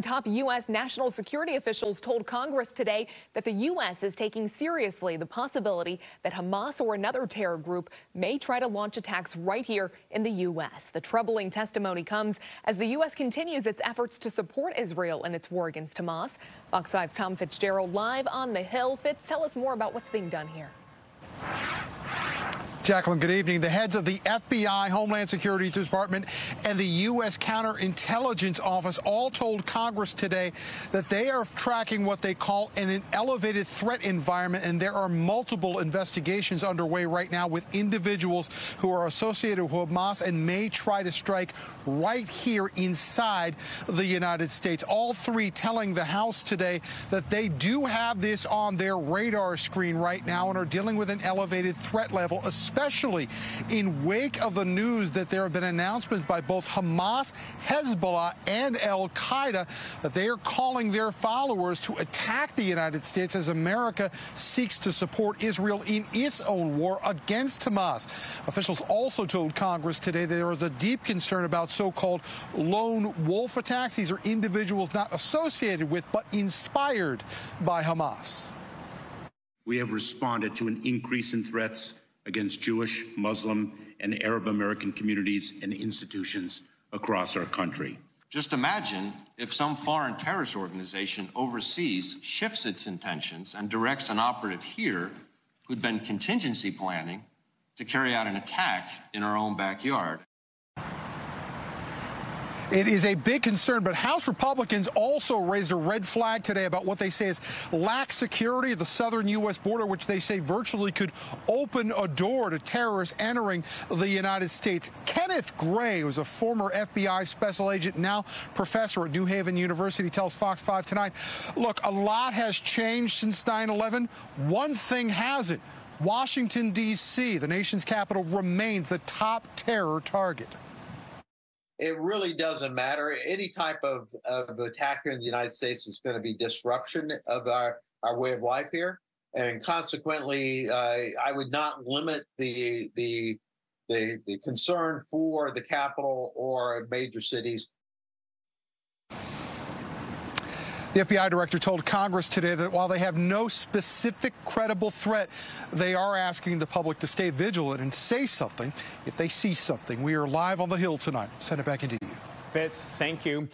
Top U.S. national security officials told Congress today that the U.S. is taking seriously the possibility that Hamas or another terror group may try to launch attacks right here in the U.S. The troubling testimony comes as the U.S. continues its efforts to support Israel in its war against Hamas. Fox 5's Tom Fitzgerald live on the Hill. Fitz, tell us more about what's being done here. Jacqueline, good evening. The heads of the FBI, Homeland Security Department, and the U.S. Counterintelligence Office all told Congress today that they are tracking what they call an elevated threat environment, and there are multiple investigations underway right now with individuals who are associated with Hamas and may try to strike right here inside the United States. All three telling the House today that they do have this on their radar screen right now and are dealing with an elevated threat level, especially in wake of the news that there have been announcements by both Hamas, Hezbollah, and Al-Qaeda that they are calling their followers to attack the United States as America seeks to support Israel in its own war against Hamas. Officials also told Congress today that there is a deep concern about so-called lone wolf attacks. These are individuals not associated with but inspired by Hamas. We have responded to an increase in threats against Jewish, Muslim, and Arab American communities and institutions across our country. Just imagine if some foreign terrorist organization overseas shifts its intentions and directs an operative here who'd been contingency planning to carry out an attack in our own backyard. It is a big concern, but House Republicans also raised a red flag today about what they say is lax security at the southern U.S. border, which they say virtually could open a door to terrorists entering the United States. Kenneth Gray, who was a former FBI special agent, now professor at New Haven University, tells Fox 5 tonight, look, a lot has changed since 9/11. One thing hasn't. Washington, D.C., the nation's capital, remains the top terror target. It really doesn't matter. Any type of attack here in the United States is going to be disruption of our way of life here. And consequently, I would not limit the concern for the capital or major cities. The FBI director told Congress today that while they have no specific credible threat, they are asking the public to stay vigilant and say something if they see something. We are live on the Hill tonight. Send it back into you. Fitz, thank you.